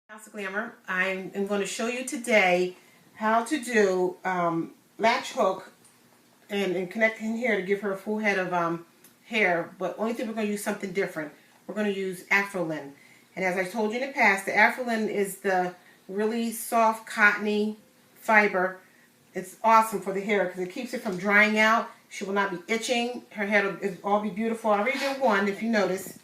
House of Glamour. I am going to show you today how to do latch hook and connect in here to give her a full head of hair. But only thing, we're going to use something different. We're going to use Afrolin. And as I told you in the past, the Afrolin is the really soft, cottony fiber. It's awesome for the hair because it keeps it from drying out. She will not be itching. Her hair will all be beautiful. I already did one, if you notice.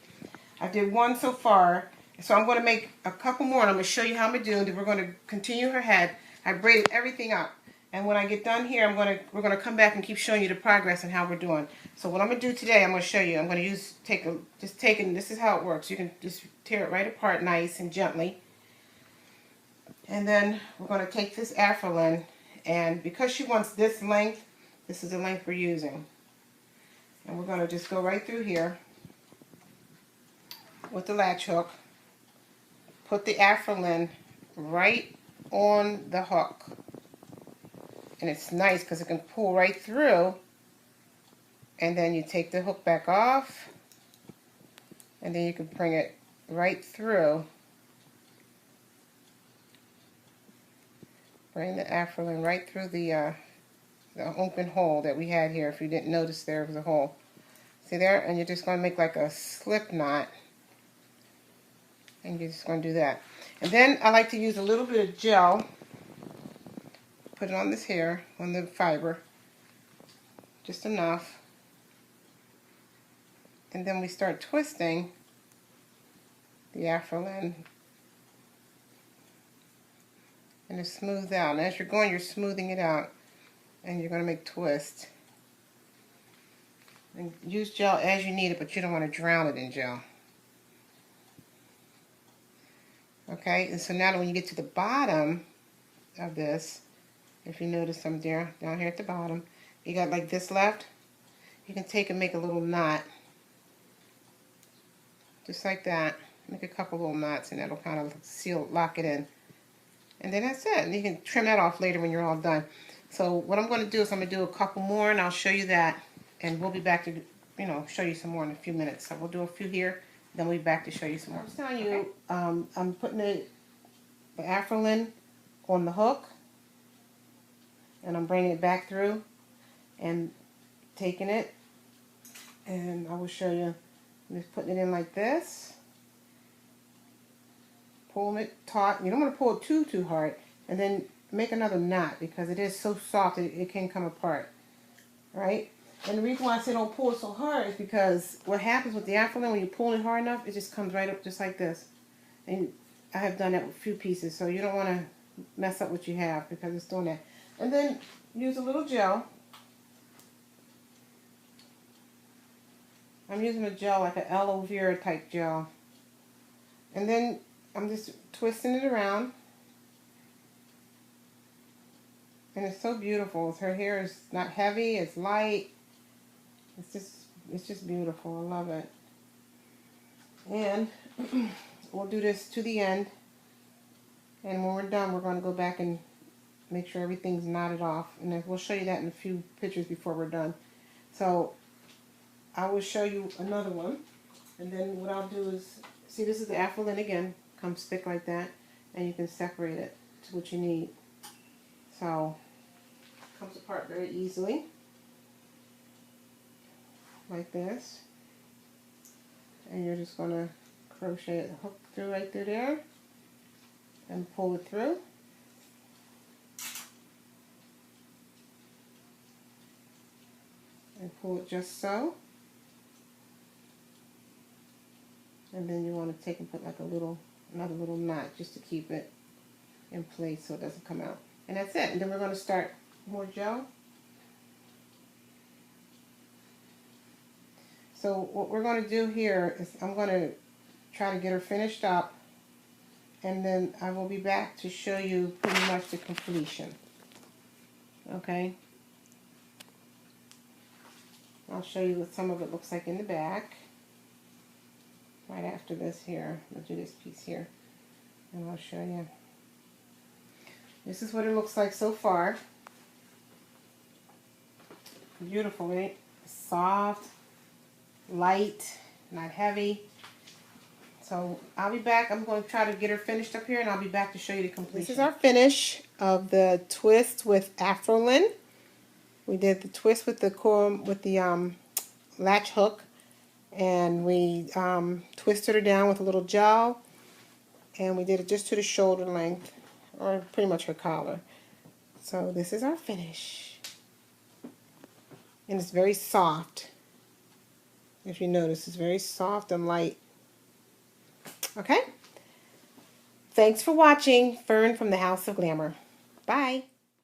I did one so far. So I'm going to make a couple more, and I'm going to show you how I'm going to do, and then we're going to continue her head. I braided everything up. And when I get done here, we're going to come back and keep showing you the progress and how we're doing. So what I'm going to do today, I'm going to show you. I'm going to this is how it works. You can just tear it right apart nice and gently. And then we're going to take this Afrolin, and because she wants this length, this is the length we're using. And we're going to just go right through here with the latch hook. Put the Afrolin right on the hook. And it's nice because it can pull right through. And then you take the hook back off. And then you can bring it right through. Bring the Afrolin right through the open hole that we had here. If you didn't notice, there was a hole. See there? And you're just going to make like a slip knot. And you're just going to do that. And then I like to use a little bit of gel. Put it on this hair, on the fiber. Just enough. And then we start twisting the Afrolin. And it's smoothed out. And as you're going, you're smoothing it out. And you're going to make twists. And use gel as you need it, but you don't want to drown it in gel. Okay, and so now when you get to the bottom of this, if you notice I'm there, down here at the bottom, you got like this left, you can take and make a little knot. Just like that. Make a couple little knots and that'll kind of lock it in. And then that's it. And you can trim that off later when you're all done. So what I'm going to do is I'm going to do a couple more and I'll show you that. And we'll be back to, show you some more in a few minutes. So we'll do a few here. Then we'll be back to show you some more. I was telling you, I'm putting the Afrolin on the hook, and I'm bringing it back through, and taking it, and I will show you. I'm just putting it in like this, pulling it taut. You don't want to pull it too hard, and then make another knot because it is so soft it can come apart, right? And the reason why I say don't pull it so hard is because what happens with the Afrolin, when you pull it hard enough, it just comes right up just like this. And I have done that with a few pieces, so you don't want to mess up what you have because it's doing that. And then use a little gel. I'm using a gel like an aloe vera type gel. And then I'm just twisting it around. And it's so beautiful. Her hair is not heavy, it's light. It's just beautiful. I love it. And we'll do this to the end. And when we're done, we're going to go back and make sure everything's knotted off. And then we'll show you that in a few pictures before we're done. So I will show you another one. And then what I'll do is, see, this is the Afrolin again. Comes thick like that. And you can separate it to what you need. So it comes apart very easily. Like this, and you're just going to crochet it, hook through right through there and pull it through, and pull it just so, and then you want to take and put like another little knot just to keep it in place so it doesn't come out. And that's it. And then we're going to start more gel. So what we're going to do here is I'm going to try to get her finished up, and then I will be back to show you pretty much the completion. Okay? I'll show you what some of it looks like in the back. Right after this here. I'll do this piece here, and I'll show you. This is what it looks like so far. Beautiful, right? Soft, light, not heavy. So I'll be back. I'm going to try to get her finished up here, and I'll be back to show you the completion. This is our finish of the twist with Afrolin. We did the twist with the latch hook, and we twisted her down with a little gel, and we did it just to the shoulder length, or pretty much her collar. So this is our finish, and it's very soft. If you notice, it's very soft and light. Okay? Thanks for watching. Fern from the House of Glamour. Bye.